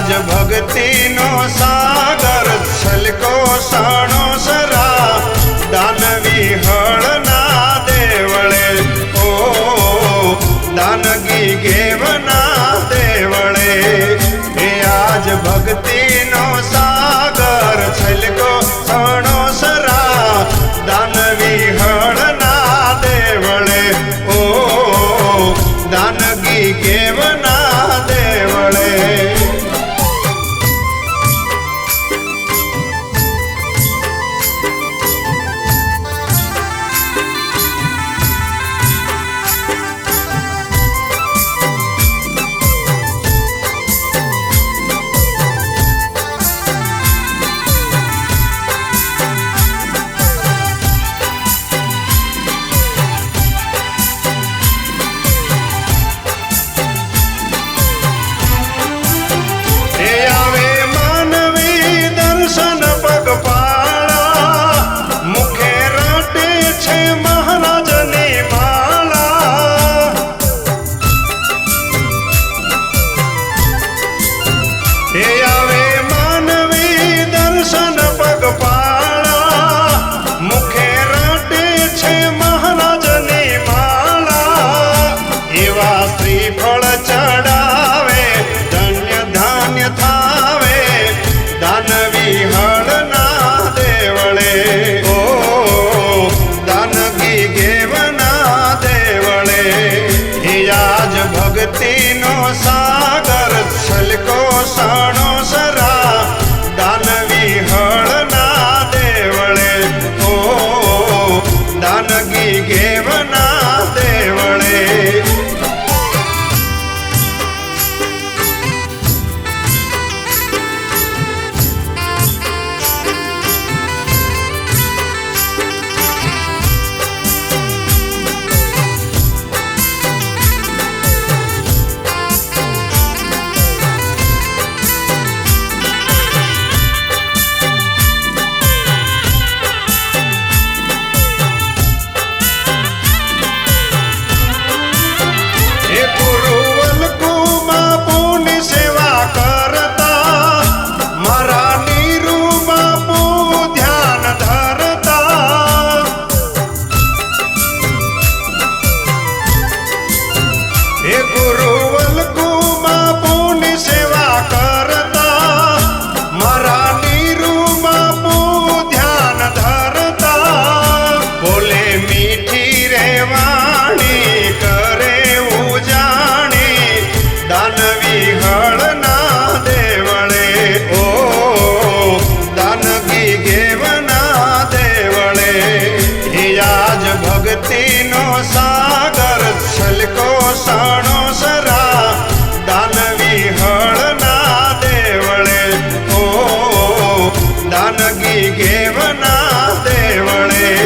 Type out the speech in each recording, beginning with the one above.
भक्तिनो सागर छलको साणो सरा दानवी हळना देवळे ओ दानगी गेवना देवळे हे आज भक्तिनो सागर छलको साणो सरा दानवी हळना देवळे ओ दानगी गेवना देवळे भक्तिनो सागर छलको साणो सरा दानवी हळना देवळे ओ दानगी गेवना देवळे भक्तिनो सागर छलको साणो सरा दानवी हळना देवळे ओ दानगी गेवना देवळे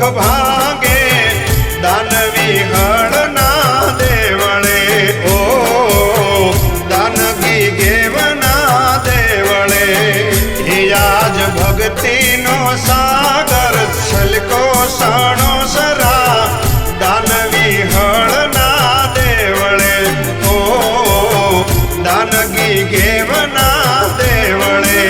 भागे दानवी हळना देवळे ओ दानगी गेवना देवळे हे आज भक्तिनो सागर छलको साणो सरा दानवी हळना देवळे ओ दानगी गेवना देवळे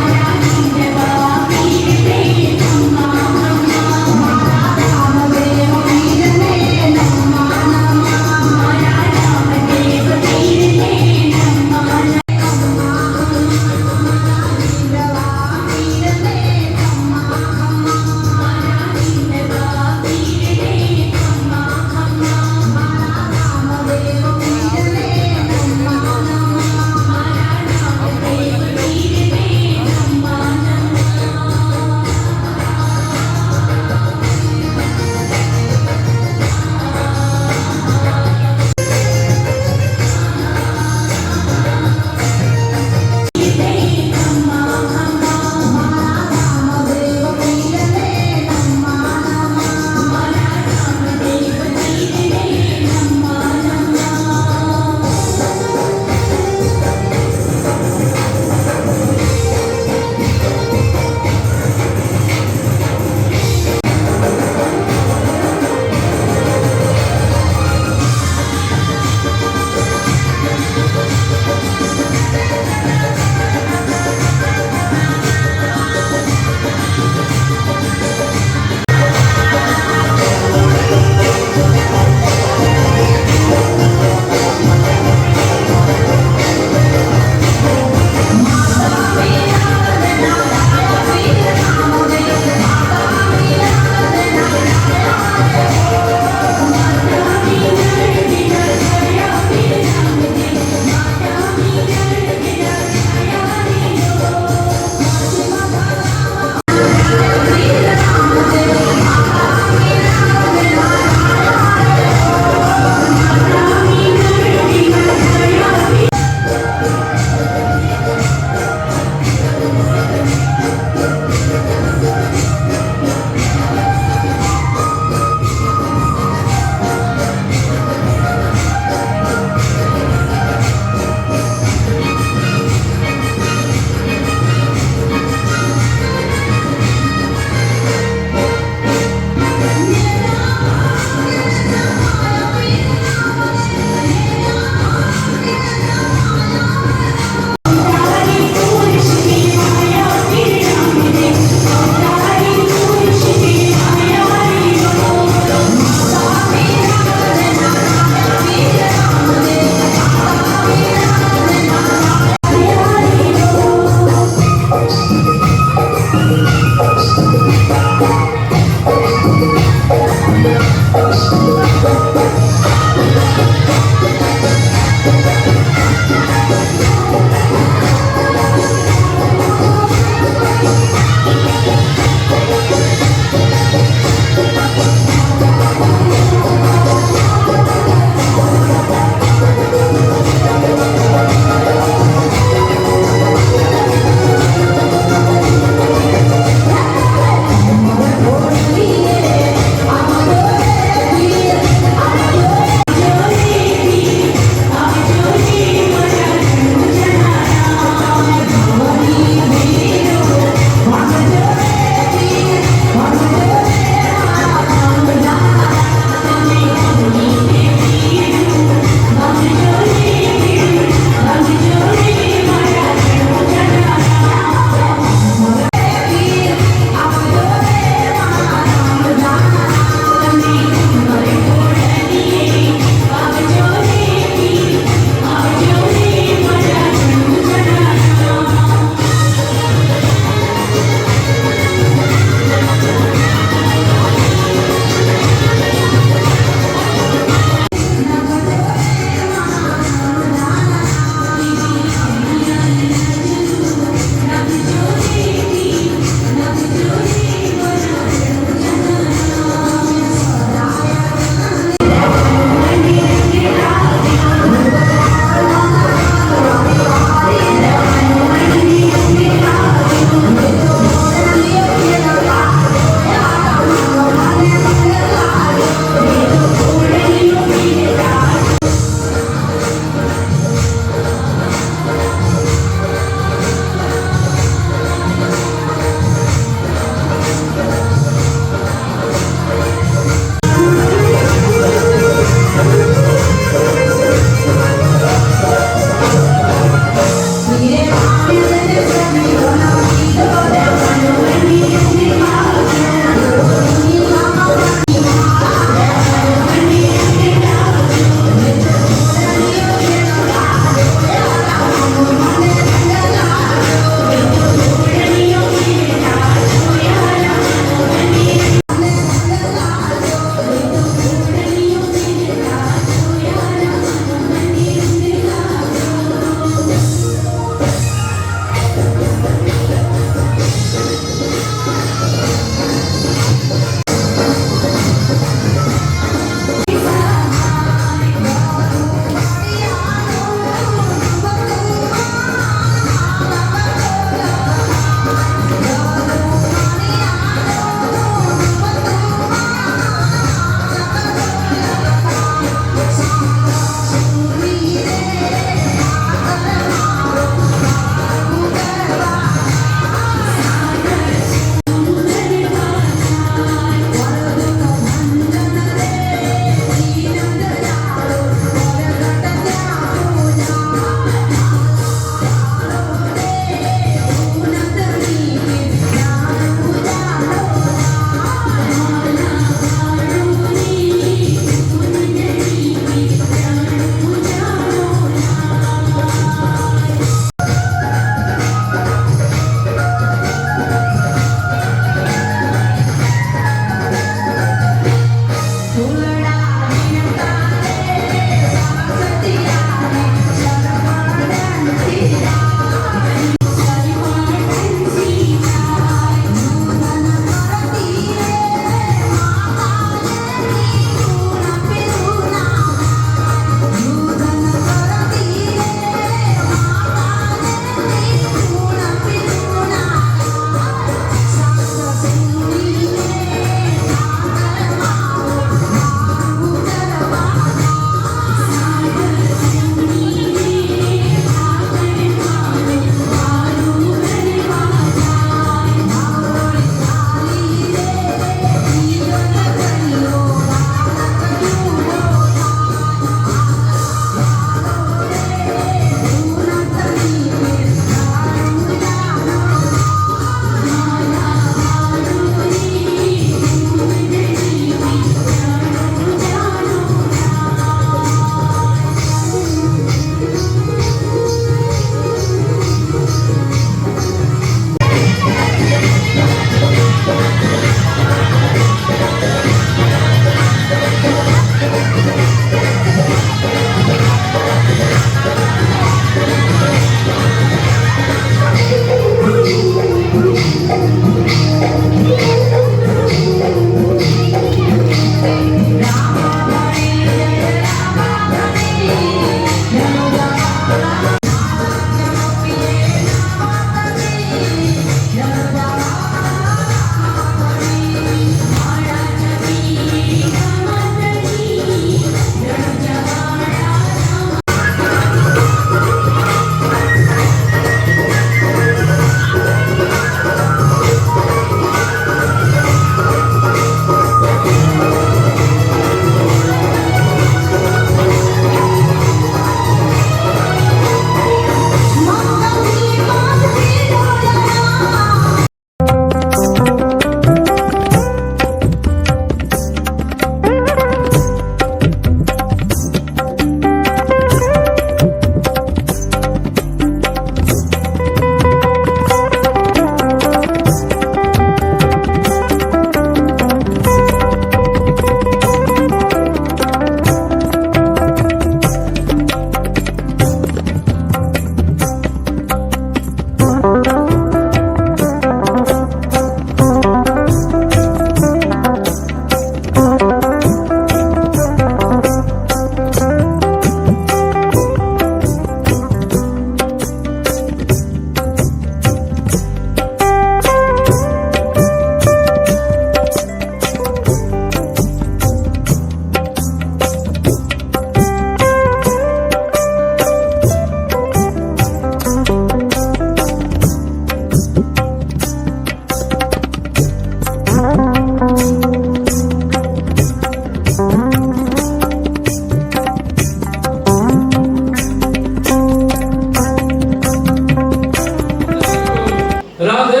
રાધે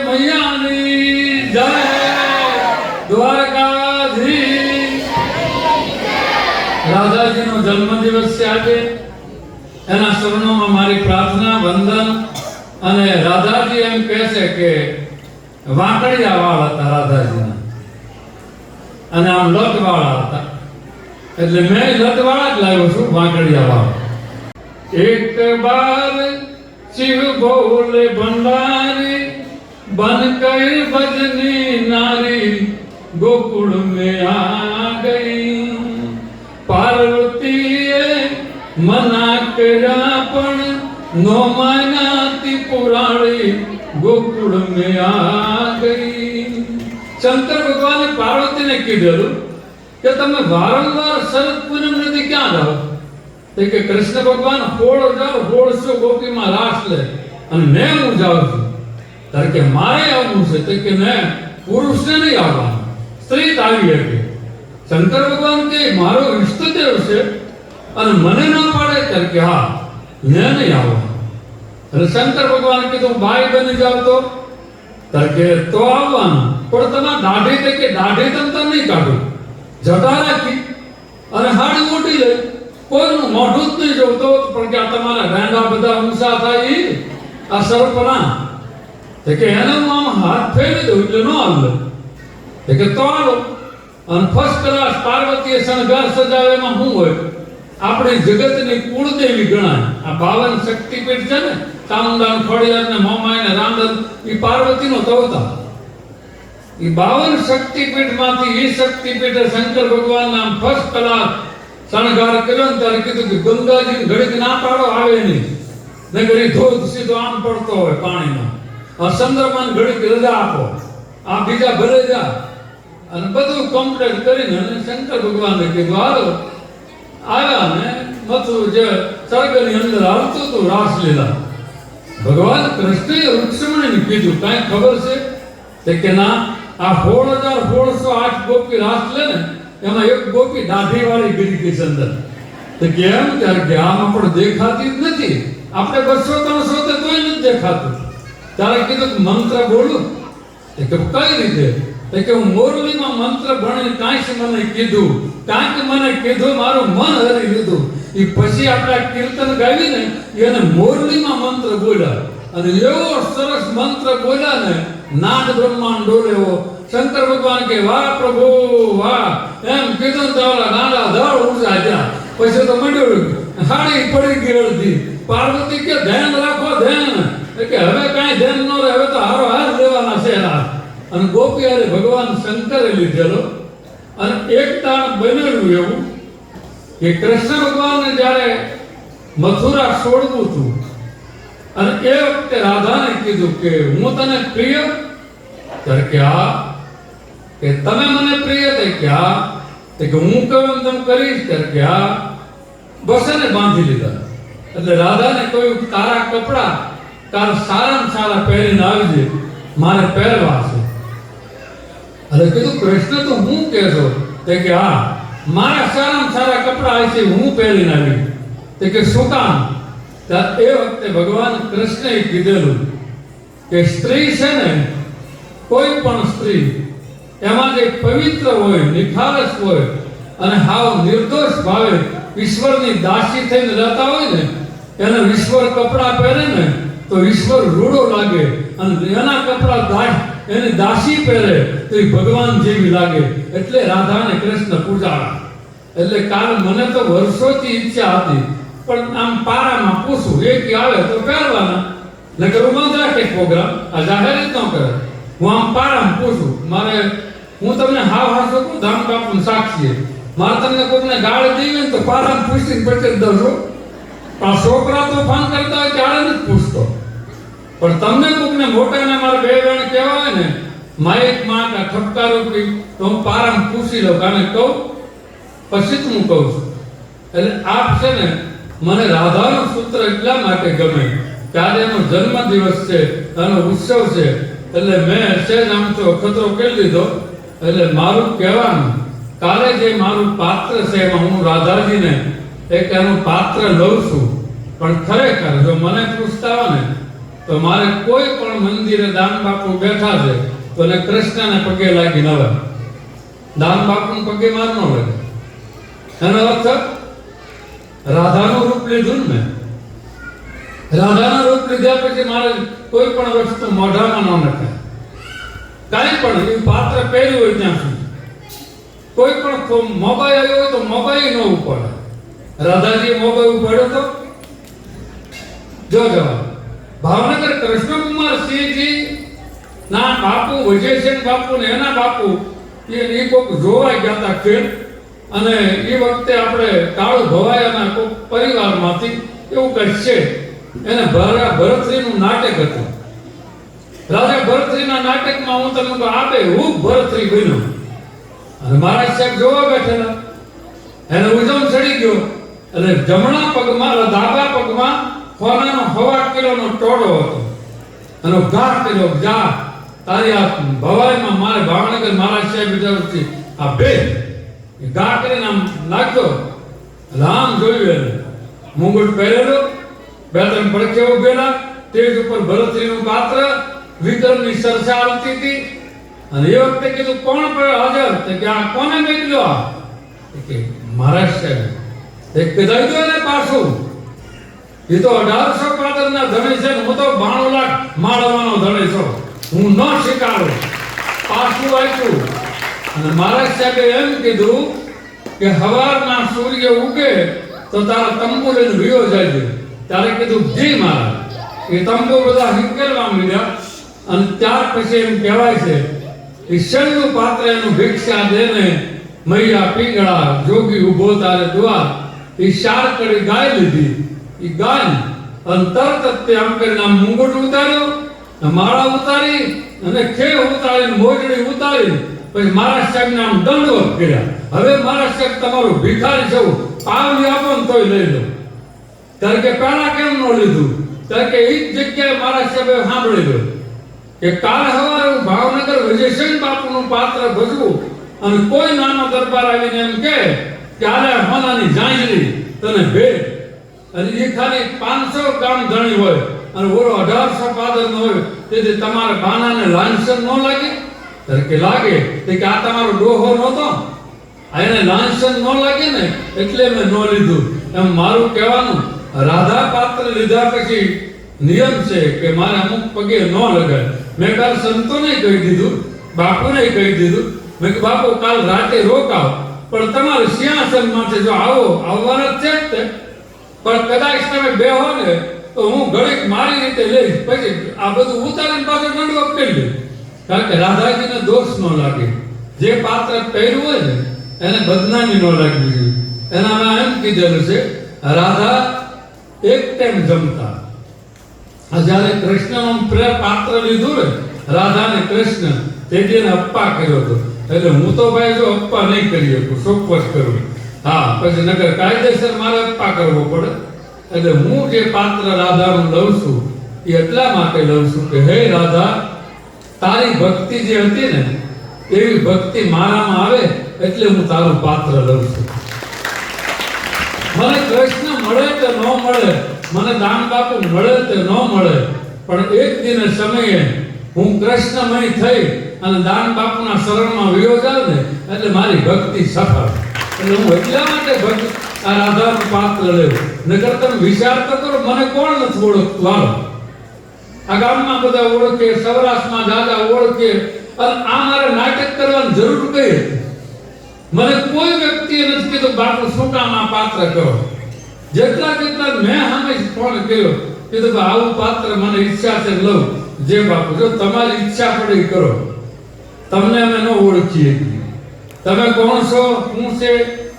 મૈયાની જય, દ્વારકાધીશ. રાધાજીનો જન્મદિવસ છે આજે. એના ચરણોમાં મારી પ્રાર્થના, વંદન. અને રાધાજી એમ કહે છે કે વાંકડિયા વાળ હતા રાધાજીના, અને આમ લટવાળા હતા, એટલે મેં લટવાળા જ લાવ્યો છું, વાંકડિયા વાળ. એક બાર શિવ બોલે ભંડારી, बन कर भजनी नारी गोकुल में आ गई. पार्वतीए मना કર્યા પણ નો માનાતી પુરાણી ગોકુળ में आ गई. શંકર ભગવાને પાર્વતીને કીધેલું કે તમે વારંવાર શરદ પૂનમ નદી ક્યાં જાઓ? તો કે કૃષ્ણ ભગવાન હોળ જાઓ, 1600 ગોપીમાં રાસ લે અને મેં હું જાઉં છું. કારણ કે મારે આવવું છે, તો કે મેં પુરુષને નહીં આવવાનું, સ્ત્રી જ આવી હતી. શંકર ભગવાન કે મારો ઈષ્ટદેવ છે અને મને ન પાડે, ત્યારે કે હા મેં નહીં આવવાનું. અને શંકર ભગવાન કીધું બાઈ બની જાવ તો? ત્યારે કે તો આવવાનું, પણ તમારે દાઢી તે કે દાઢી તમ નહીં કાઢું, જટા રાખી અને હાડી મોટી લઈ, કોઈનું મોઢું જ નહીં જોતો, પણ કે તમારા ગાંડા બધા ઊંચા થાય આ સર્પના, કે એને હું આમ હાથ ફેરવી દઉં એટલે ન આવે. કે તો આવો. અને ફર્સ્ટ ક્લાસ પાર્વતીય શણગાર સજાવે, એમાં શું હોય? આપણી જગતની કુળદેવી ગણાય. આ 52 શક્તિપીઠ છે ને, ચામુંડા, ખોડિયાર ને મોમાઈ ને રાંદલ, એ પાર્વતીનો અવતાર. એ 52 શક્તિપીઠમાંથી એ શક્તિપીઠે શંકર ભગવાન નામ ફર્સ્ટ ક્લાસ શણગાર કર્યો ને ત્યારે કીધું કે ગંગાજી ઘડીક ના પાડો આવે નહીં, નગર એ ધોધ સીધો આમ પડતો હોય પાણીનો. ચંદ્રમાન ઘડીક રજા આપો, આ બીજા ભલે જા. અને બધું કમ્પ્લીટ કરીને શંકર ભગવાને કીધું હાલો. આવ્યા ને મથુર જે સ્વર્ગની અંદર આવતું હતું રાસલીલા. ભગવાન કૃષ્ણએ રૂક્ષ્મણીને કીધું કાંઈ ખબર છે? કે ના, આ 16,1608 ગોપી રાસ લે ને, એમાં એક ગોપી દાઢી વાળી ગઈ છે અંદર. તો કેમ? ત્યારે કે આમાં પણ દેખાતી જ નથી, આપણે 200-300 તોય નથી દેખાતું. ત્યારે કીધું કે મંત્ર બોલું? કે કઈ રીતે? કે હું મોરલીમાં મંત્ર ભણી, કાંઈક મને કીધું, કાંઈક મને કીધું, મારું મન હરી લીધું. એ પછી આપણે કીર્તન ગાવી ને, એને મોરલીમાં મંત્ર બોલ્યા, અને એવો સરસ મંત્ર બોલ્યા ને, નાદ બ્રહ્માંડ ડોલે એવો. શંકર ભગવાન કે વાહ પ્રભુ વાહ, એમ કીધું તો નાના ધડ ઊંચા ગયા. પછી તો મંડ્યું હાડી પડી ગઈ અડધી. પાર્વતી કે ધ્યાન રાખો, ધ્યાન. કે હવે કાંઈ ધ્યાન ન રહે, હવે તો હારો હાર લેવાના છે. અને ગોપી હારે ભગવાન શંકરે લીધેલો. અને એક તાણ બનેલું એવું કે કૃષ્ણ ભગવાનને જ્યારે મથુરા છોડવું હતું, અને એ વખતે રાધાને કીધું કે હું તને પ્રિય? ત્યારે કે હા. કે તમે મને પ્રિય? કે હા. કે હું કહું એમ તમે કરીશ? ત્યારે કે હા. બસ એને બાંધી લીધા. એટલે રાધાને કહ્યું તારા કપડા તાર સારામાં સારા પહેરીને આવજે, મારે પહેરવા છે. એટલે કીધું કૃષ્ણ તો હું કહેશો? કે હા, મારા સારામાં સારા કપડા છે, હું પહેરીને આવી. કે શું કામ? એ વખતે ભગવાન કૃષ્ણએ કીધેલું કે સ્ત્રી છે ને, કોઈ પણ સ્ત્રી એમાં જે પવિત્ર હોય, નિખાલસ હોય અને હાવ નિર્દોષ ભાવે ઈશ્વરની દાસી થઈને રહેતા હોય ને, એને ઈશ્વર કપડા પહેરે ને તો ઈશ્વર રૂડો લાગે, અને એના કપડા એની દાસી પહેરે તો એ ભગવાન જેવી લાગે. એટલે રાધા અને કૃષ્ણ પૂજાણા. એટલે કાલ મને તો વર્ષોથી ઈચ્છા હતી, પણ આમ પારામાં પૂછું, એક આવે તો પહેરવાના, નકર બંધ રાખે પ્રોગ્રામ, આ જાહેર ન કરે. હું આમ પારામાં પૂછું, મારે હું તમને હાવ હાસો કહું, ધામ બાપુને સાક્ષી, મારે તમને કોઈને ગાળ દેવી ને તો પારામાં પૂછીને પછી દઉં છું. પણ છોકરા તો ફોન કરતા હોય ત્યારે નથી પૂછતો. પણ તમને કોકને મોટાને મારે બે જણ કહેવા હોય ને, માઇક માં કે ઠપકારો કે, તો હું પારામાં પૂછી લઉં, કાને કહું પછી જ હું કહું છું. એટલે આપ છે ને, મને રાધાનું સૂત્ર એટલા માટે ગમે કે આજે એનો જન્મદિવસ છે, એનો ઉત્સવ છે. એટલે મેં સહેજ આમ તો ખતરો કરી લીધો. એટલે મારું કહેવાનું, કાલે જે મારું પાત્ર છે એમાં હું રાધાજીને એક એનું પાત્ર લઉં છું. પણ ખરેખર જો મને પૂછતા હોય ને તો મારે કોઈ પણ મંદિરે દાન બાપુ બેઠા છે તો એને કૃષ્ણને પગે લાગી ન આવે, દાન બાપુને પગે માર ન લાગે. એનો અર્થ રાધાનું રૂપ લીધું ને, રાધાનું રૂપ લીધા પછી મારે કોઈ પણ વસ્તુ મોઢામાં ન નખાય. કાંઈ પણ એ પાત્ર પહેર્યું હોય ત્યાં સુધી, કોઈ પણ મોબાઈલ આવ્યો હોય તો મોબાઈલ ન ઉપાડે. રાધાજી મોબાઈલ ઉપાડ્યો તો જો જવાબ. ભાવનગર કૃષ્ણકુમાર સિંહજી ના બાપુ વિજયસેન બાપુ ને એના બાપુ એ કોક જોવા ગયા હતા ખેડ, અને એ વખતે આપણે કાળુ ભવાયાના કોક પરિવારમાંથી એવું કંઈક છે, એને ભરતરીનું નાટક હતું. રાજા ભરતરીના નાટકમાં હું તમને કહું, આપે હું ભરતરી બન્યો અને મહારાજ સાહેબ જોવા બેઠેલા. એને ઉજવણ ચડી ગયો અને જમણા પગમાં ડાબા પગમાં સોનાનો 1.25 કિલોનો ટોળો હતો અને ઘા કર્યો, જા તારી આ ભવાઈમાં મારે ભાવનગર મહારાજ સાહેબ વિચારથી આ બે ઘા કરીને આમ નાખ્યો. રામ જોયું એને મુંગટ પહેરેલો, 2-3 પડખે ઉભેલા, તેજ ઉપર ભરતરીનું પાત્ર, વિક્રમની સરસા આવતી હતી. અને એ વખતે કીધું કોણ પર હાજર? કે આ કોને મોકલ્યો? કે મહારાજ સાહેબ. એક કીધું ને પાછું એ તો 1800 પાદરના ધણી છે, હું તો 92 લાખ માળવાનો ધણી છું, હું ન સ્વીકારું. પાછું આપ્યું અને મહારાજ સાહેબે એમ કીધું કે હવારના સૂર્ય ઉગે તો તારા તંબુ લઈને વિયો જાય. ત્યારે કીધું જી મહારાજ. એ તંબુ બધા હિંકેલવા માંડ્યા અને ત્યાર પછી એમ કહેવાય છે એ છેલ્લું પાત્ર એનું ભિક્ષા દેને મૈયા પીંગળા જોગી ઉભો તારે દ્વાર. એ શારકડી ગાય લીધી, એ ગાય અને તરત જ આમ કરીને આમ મુંગટ ઉતાર્યો, માળા ઉતારી અને ખેર ઉતારીને મોજડી ઉતારી પછી મહારાજ સાહેબને આમ દંડવત કર્યા. હવે મહારાજ સાહેબ તમારું ભિખારી છું, પાવલી આપો ને તોય લઈ લો. ત્યારે કે પહેલા કેમ ન લીધું? ત્યારે કે એ જ જગ્યાએ મહારાજ સાહેબે સાંભળી લો કે કાલ સવારે ભાવનગર વિજયસેન બાપુનું પાત્ર ભજવું અને કોઈ નાનો દરબાર આવીને એમ કે આલે હોનાની જાંજરી તને ભેટ, અને એ ખાલી 500 ગામ ધણી હોય અને ઓલો 1800 પાદર નો હોય, તેથી તમારે બાનાને લાંછન ન લાગે? ત્યારે કે લાગે. કે આ તમારો ડોહો નહોતો, એને લાંછન ન લાગે ને એટલે મેં ન લીધું. એમ મારું કહેવાનું, રાધા પાત્ર લીધા પછી નિયમ છે કે મારે અમુક પગે ન લગાય. મેં કાલ સંતોને કહી દીધું, બાપુને કહી દીધું, મેં કે બાપુ કાલ રાતે રોકાવ, પણ તમારે સિંહાસન માટે જો આવવાના જ છે જ તે, પણ કદાચ તમે બેહો ને તો હું ઘડીક મારી રીતે લઈશ, પછી આ બધું ઉતારીને પાછું દંડવત કરી લઈશ. કારણ કે રાધાજીને દોષ ન લાગે. જે પાત્ર પહેર્યું હોય ને એને બદનામી ન લાગવી જોઈએ. એનામાં એમ કીધેલું છે રાધા એક ટાઈમ જમતા. જ્યારે કૃષ્ણનું પાત્ર લીધું ને રાધા ને કૃષ્ણ, તેથી એને અપ્પા કર્યો હતો. એટલે હું તો ભાઈ જો અપ્પા નહીં કરી શકું, ચોક્કસ કરું. હા, પછી નગર કાયદેસર મારે અપ્પા કરવો પડે. એટલે હું જે પાત્ર રાધાનું લઉં છું એ એટલા માટે લઉં છું કે હે રાધા, તારી ભક્તિ જે હતી ને એવી ભક્તિ મારામાં આવે એટલે હું તારું પાત્ર લઉં છું. મને કૃષ્ણ મળે કે ન મળે, મને દાન બાપુ મળે કે ન મળે, પણ એક દિને સમયે હું કૃષ્ણમય થઈ અને દાન બાપુના શરણમાં વિયો જાવ ને એટલે મારી ભક્તિ સફળ. એટલે હું એટલા માટે આ રાધાનું પાત્ર લેવું. નકર તમે વિચાર તો કરો, મને કોણ નથી ઓળખતું? હાલો, આ ગામમાં બધા ઓળખે, સૌરાષ્ટ્રમાં દાદા ઓળખે, અને આ મારે નાટક કરવાની જરૂર કઈ હતી? મને કોઈ વ્યક્તિએ નથી કીધું બાપુ શું કામ આ પાત્ર કરો. જેટલા મેં સામે ફોન કર્યો, કીધું કે આવું પાત્ર મને ઈચ્છા છે લઉં. જે બાપુ જો તમારી ઈચ્છા પડે કરો, તમને અમે ન ઓળખીએ, તમે કોણ છો શું છે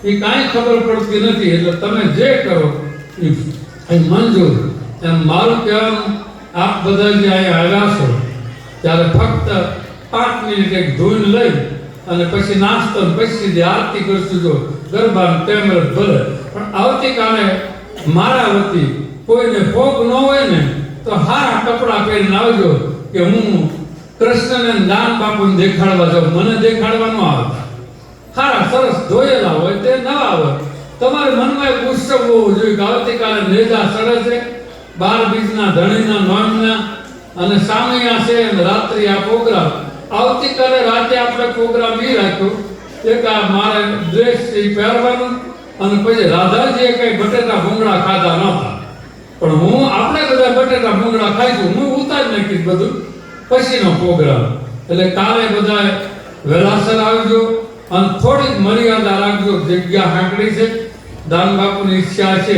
એ કાંઈ ખબર પડતી નથી. એટલે તમે જે કરો એ મંજૂર. એમ મારું કહેવાનું, આપ બધા જે અહીંયા આવ્યા છો ત્યારે ફક્ત 5 મિનિટ એક ધૂન લઈ અને પછી નાસ્તો, પછી જે આરતી કરશું, જો ગરબા ટેમર ભલે. પણ આવતીકાલે મારા વતી કોઈને ભોગ ન હોય ને તો હારા કપડાં પહેરીને આવજો કે હું કૃષ્ણને દાન બાપુને દેખાડવા જાઉં. મને દેખાડવા ન આવતા, હારા સરસ ધોયેલા હોય તે નવા હોય. તમારે મનમાં એક ઉત્સવ હોવો જોઈએ કે આવતીકાલે નેજા સડે છે, 12 બીજના ધણીના નોમના અને સામૈયા છે અને રાત્રિ આ પ્રોગ્રામ. આવતીકાલે રાતે આપણે પ્રોગ્રામ એ રાખ્યો એક આ મારે ડ્રેસ પહેરવાનું અને પછી રાધાજીએ કઈ બટેટા ભૂંગળા ખાધા નહોતા પણ આપણે બધા બટેટા ભૂંગળા ખાઈશું, હું ઉતારી નાખીશ બધું પછીનો પ્રોગ્રામ. એટલે કાલે બધા વહેલાસર આવજો અને થોડીક મર્યાદા રાખજો. જગ્યા હાંકડી છે, દાન બાપુની ઈચ્છા છે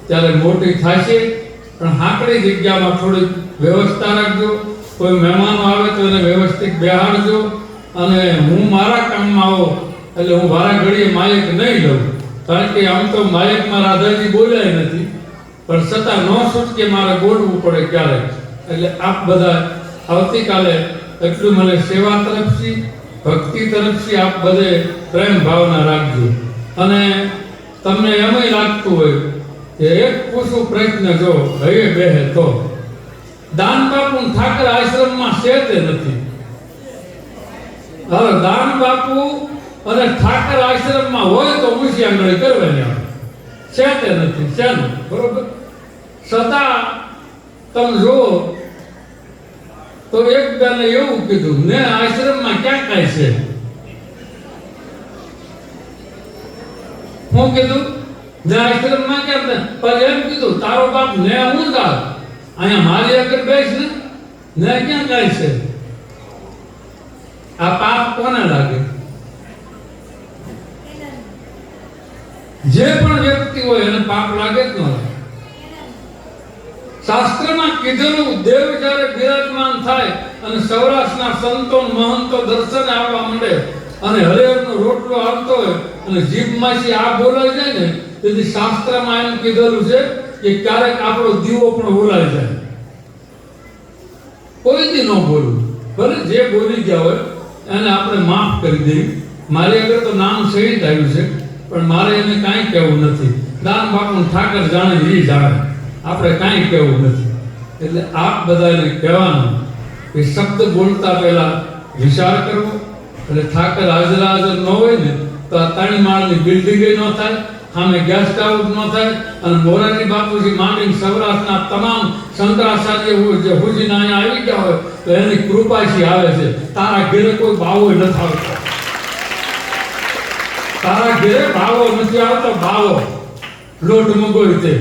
ત્યારે મોટી થશે પણ હાંકડી જગ્યામાં થોડીક વ્યવસ્થા રાખજો. કોઈ મહેમાનો આવે તો એને વ્યવસ્થિત બેહાડજો. અને હું મારા કામમાં આવો એટલે હું વારા ઘડીએ માયક નહીં લઉં, કારણ કે આમ તો માયકમાં રાધાજી બોલ્યા નથી પણ છતાં ન છૂટકે મારે બોલવું પડે ક્યારેક. એટલે આપ બધા આવતીકાલે એટલું મને સેવા તરફથી ભક્તિ તરફથી આપ બધે પ્રેમ ભાવના રાખજો. અને તમને એમય લાગતું હોય કે એક પૂછું પ્રશ્ન જો હવે બેહે તો દાન બાપુ ઠાકર આશ્રમમાં છે તે નથી. હવે દાન બાપુ અને ઠાકર આશ્રમમાં હોય તો મુશિયાંગળી કરવાની આવે છે તે નથી છે ને, બરોબર. છતાં તમે જુઓ તો એક બેને એવું કીધું ને આશ્રમમાં ક્યાં કાંઈ છે. હું કીધું ને આશ્રમમાં કેમ પણ એમ કીધું તારો બાપ ને હું ચાલ અહીંયા મારી આગળ બેસ ને ક્યાં કાંઈ છે. આ પાપ કોને લાગે? જે પણ વ્યક્તિ હોય એને પાપ લાગે જ ન લાગે. શાસ્ત્રમાં કીધેલું દેવ જ્યારે બિરાજમાન થાય અને સૌરાષ્ટ્રના સંતો મહંતો દર્શને આવવા માંડે અને હરિહરનો રોટલો આવતો હોય અને જીભમાંથી આ બોલાઈ જાય ને તેથી શાસ્ત્રમાં એમ કીધેલું છે કે ક્યારેક આપણો દીવો પણ બોલાઈ જાય. કોઈ દી ન બોલવું, ભલે જે બોલી ગયા હોય એને આપણે માફ કરી દઈએ. મારી આગળ તો નામ સહિત આવ્યું છે પણ મારે એને કાંઈ કહેવું નથી. દાન બાપુ ઠાકર જાણે એ જાણે, આપણે કાંઈ કહેવું નથી. એટલે આપ બધાને કહેવાનું કે શબ્દ બોલતા પહેલા વિચાર કરવો. એટલે ઠાકર હાજર ન હોય ને તો આ 3 માળની બિલ્ડિંગ ન થાય, સામે ગેસ્ટ હાઉસ ન થાય અને મોરારી બાપુજી માંડીને સૌરાષ્ટ્રના તમામ શંકરાચાર્ય જે હુજીના અહીંયા આવી ગયા હોય તો એની કૃપાથી આવે છે. તારા ઘેરે કોઈ બાવો નથી આવતો, તારા ઘેરે બાવો નથી આવતો. બાવો લોટ મગોય તે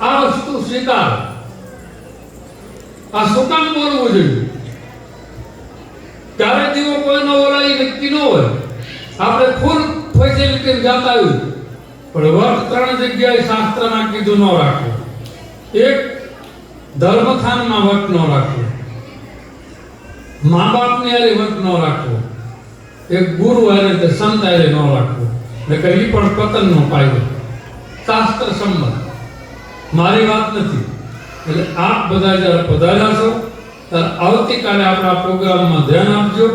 આ વસ્તુ સ્વીકાર. આ શું કામ બોલવું જોઈએ? ક્યારે દીવો કોઈનો ઓલાય નક્કી ન હોય. આપણે ફૂલ ફેસિલિટી જાતા આવ્યું પણ વર્ત 3 જગ્યાએ શાસ્ત્રમાં કીધું ન રાખવું. એક ધર્મસ્થાનમાં વર્ત ન રાખવું, મા બાપની હારે વર્ત ન રાખવું, એક ગુરુ હારે તે સંત હારે ન રાખવું. નકર ઈ પણ પતનનો પાયો. શાસ્ત્ર સંમત, મારી વાત નથી. એટલે આપ બધા જ્યારે પધાર્યા છો ત્યારે આવતીકાલે આપણા પ્રોગ્રામમાં ધ્યાન આપજો.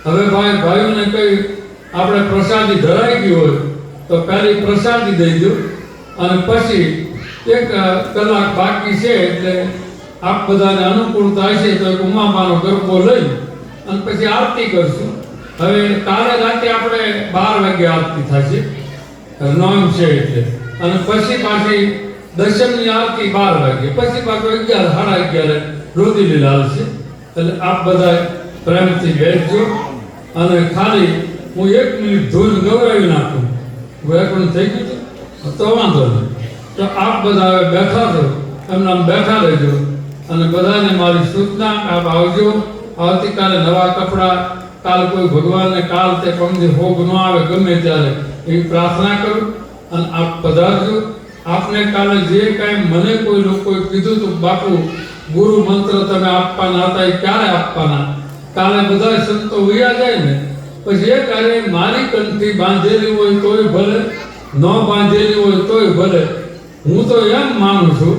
હવે ભાઈઓને કઈ આપણે પ્રસાદી ધરાઈ ગઈ હોય તો પહેલી પ્રસાદી દઈ દો અને પછી 1 કલાક બાકી છે એટલે આપ બધાને અનુકૂળતા હશે તો એક ઉમામાનો ગરબો લઈ અને પછી આરતી કરશું. હવે કાલે રાતે આપણે 12 વાગે આરતી થશે નોમ છે એટલે, અને પછી પાછી દશમની આરતી 12 વાગે, પછી પાછો 11 સાડા 11 રોદીલી લાલશે. એટલે આપ બધા પ્રેમથી બેસજો. અને ખાલી હું 1 મિનિટ ધૂન ગવડાવી નાખું, વેકણ થઈ ગયું તો વાંધો નહીં. તો આપ બધા હવે બેઠા છો એમને બેઠા રહેજો. અને બધાને મારી સૂચના આપ આવજો. આવતીકાલે નવા કપડાં, કાલ કોઈ ભગવાનને કાલ તે પમદી ભોગ ન આવે ગમે ત્યારે એવી પ્રાર્થના કરું અને આપ પધારજો. આપને કાલે જે કાંઈ મને કોઈ લોકોએ કીધું તો બાપુ ગુરુ મંત્ર તમે આપવાના હતા એ ક્યારે આપવાના? કાલે બધા સંતો વયા જાય ને પછી એ કાર્ય મારી કંઠી બાંધેલી હોય તોય ભલે, ન બાંધેલી હોય તોય ભલે. હું તો એમ માનું છું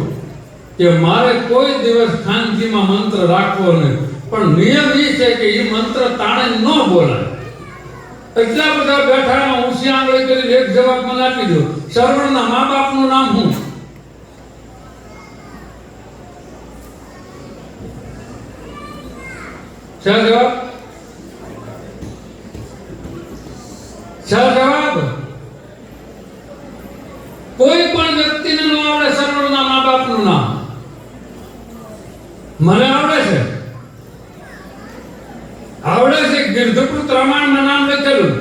કે મારે કોઈ દિવસ ખાનગીમાં મંત્ર રાખવો નહીં, પણ નિયમ એ છે કે એ મંત્ર તાણે ન બોલાય. એટલા બધા બેઠામાં ઊંચી આંગળી કરીને એક જવાબ મને આપી દો, શ્રવણના મા બાપનું નામ શું? શું જવાબ? કોઈ પણ વ્યક્તિને ન આવડે શ્રવણના મા બાપનું નામ. મને આવડે છે ગીર્ધકૃત રામાયણમાં નામ લખેલું,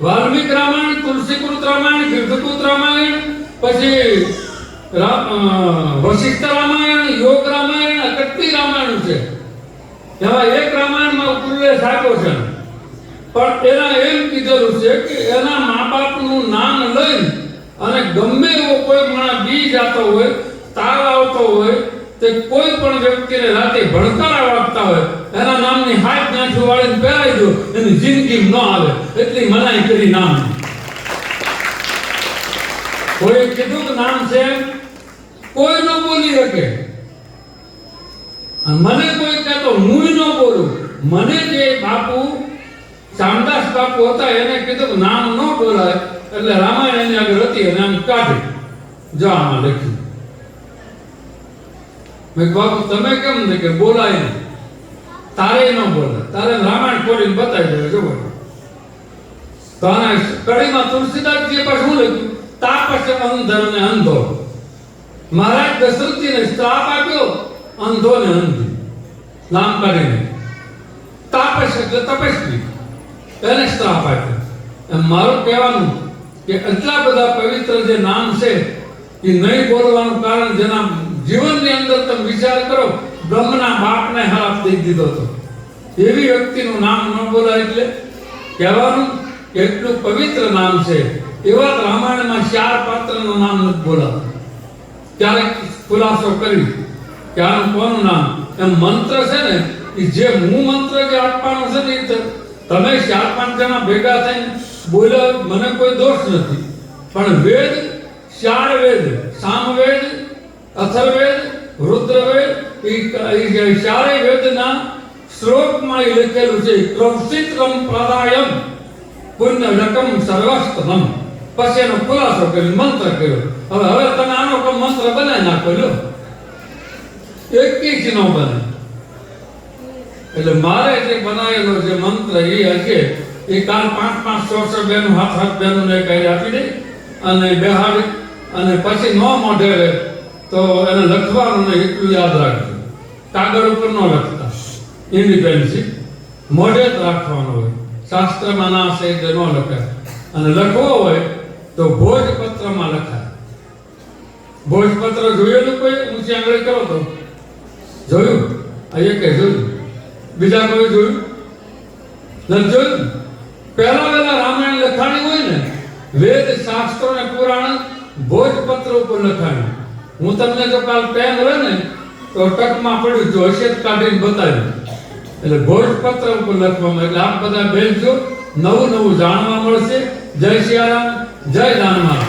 વાલ્મીક રામાયણ, તુલસીકૃત રામાયણ, ગીર્ધકૃત રામાયણ, પછી વશિષ્ઠ રામાયણ, યોગ રામાયણ, કેટલી રામાયણ છે. એમાં એક રામાયણમાં ઉલ્લેખ આપ્યો છે, પણ એના એમ કીધેલું છે કે એના મા બાપનું નામ લઈને અને ગમે એવો કોઈ માણસ બી જાતો હોય, તાવ આવતો હોય, તે કોઈ પણ વ્યક્તિને રાતે ભણકારા વાગતા હોય, એના નામની હાથ ગાંઠું વાળીને પહેરાઈ દો, એની જિંદગી ન આવે એટલી મનાઈ કરી નામ. કોઈ કીધું કે નામ છે, કોઈ ન બોલી શકે. મને કોઈ કહેતો હું ન બોલું. મને જે બાપુ શામદાસ બાપુ હતા એને કીધું કે નામ ન બોલાય, એટલે રામાયણ એની આગળ હતી અને આમ કાઢી જો આમાં લખ્યું. મેં બાપુ તમે કેમ ને કે બોલાય નહીં, તારે ન બોલાય, તારે રામાયણ ખોલીને બતાવી દે. જો તો આના કડીમાં તુલસીદાસજીએ પાછું શું લખ્યું? તાપસ અંધર ને અંધો. મહારાજ દશરથજીને શ્રાપ આપ્યો અંધો ને અંધી નામ કાઢીને. તાપસ એટલે તપસ્વી, એને શ્રાપ આપ્યો. મારું કહેવાનું કે એટલા બધા પવિત્ર જે નામ છે એ નહીં બોલવાનું કારણ જેના જીવનની અંદર તમે વિચાર કરો, બ્રહ્મના બાપને હાથ દઈ દીધો હતો એવી વ્યક્તિનું નામ ન બોલાય. એટલે કહેવાનું કે એટલું પવિત્ર નામ છે. એવા રામાયણમાં 4 પાત્રનું નામ નથી બોલાતું. ક્યારેક ખુલાસો કરી કે આનું કોનું નામ? એમ મંત્ર છે ને, એ જે હું મંત્ર જે આપવાનો છે ને, તમે 4-5 જણા ભેગા થઈને બોલ્યો, મને કોઈ દોષ નથી. પણ વેદ 4 વેદ, સામવેદ, અથર્વવેદ, રુદ્રવેદ, એ 4 વેદના શ્લોકમાં લખેલું છે ક્રૌશિત્રમ પ્રદાયમ પુણ્યલકમ સર્વસ્તમ. પછી એનો ખુલાસો કર્યો, મંત્ર કર્યો. હવે તમે આનો કોઈ મંત્ર બનાવી નાખો, લો એક જ ન બને. એટલે મારે જે બનાવેલો જે મંત્ર એ હશે એ કાલ 5-5 બેનું હાથ બેનું ને કઈ આપી દે અને બેહાડી અને પછી ન મોઢે તો એને લખવાનું ને એટલું યાદ રાખજો. કાગળ ઉપર ન લખતા, ઇન્ડિપેન્ડન્સી મોઢે જ રાખવાનું હોય. શાસ્ત્રમાં ના છે તે ન લખાય. અને લખવો હોય તો ભોજપત્રમાં લખાય. ભોજપત્ર જોયેલું કોઈ? ઊંચી આંગળી કરો તો જોયું? આ એક જોયું, બીજા કોઈ જોયું નથી? જોયું? પહેલા રામાયણ લખાણી હોય ને, વેદ શાસ્ત્રો ને પુરાણ ભોજપત્ર ઉપર લખાણી. હું તમને જો કાલ પેન રહે ને તો ટકમાં પડ્યું જો હશે કાઢીને બતાવ્યું. એટલે ભોજપત્ર ઉપર લખવામાં. એટલે આપ બધા બેસજો, નવું જાણવા મળશે. જય સિયારામ, જય દાનમાર.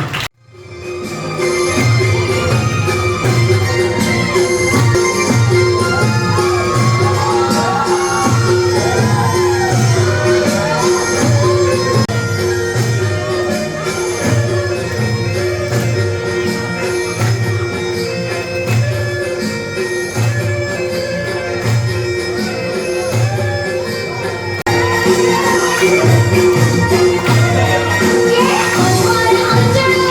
Yeah,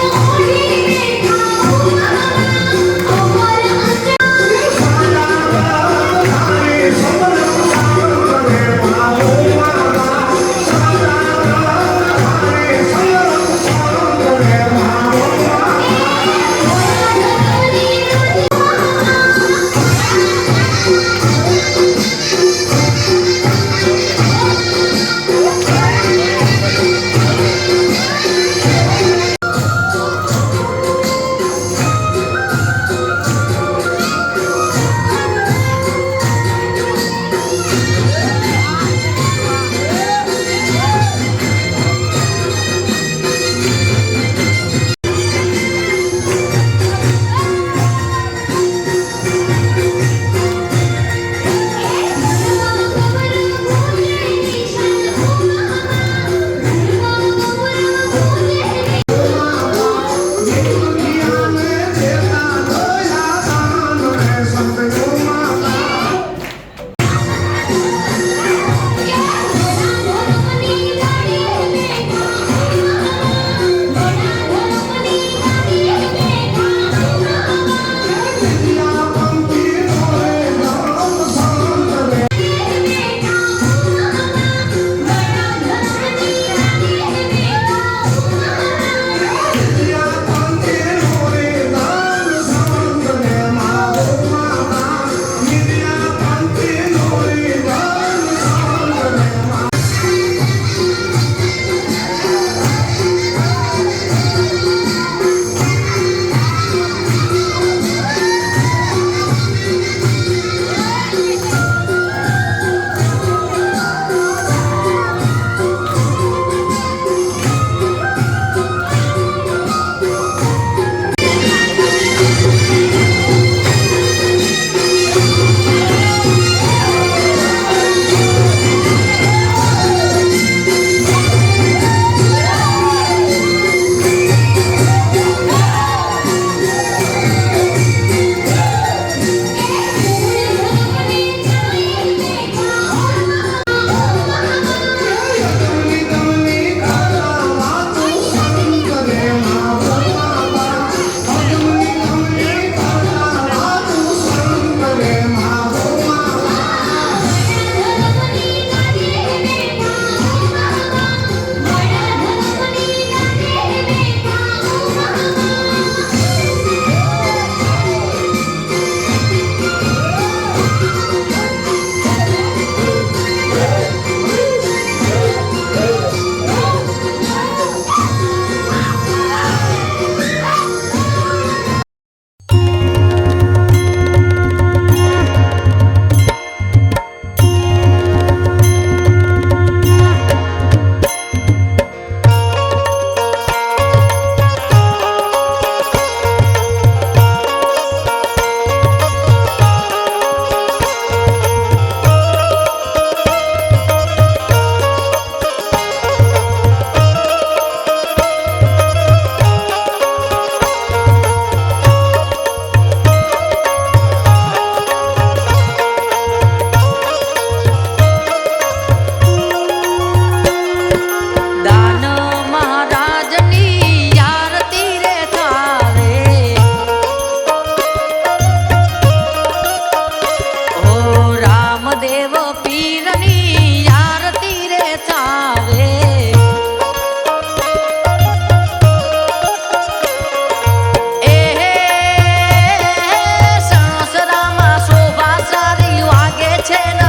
છે ન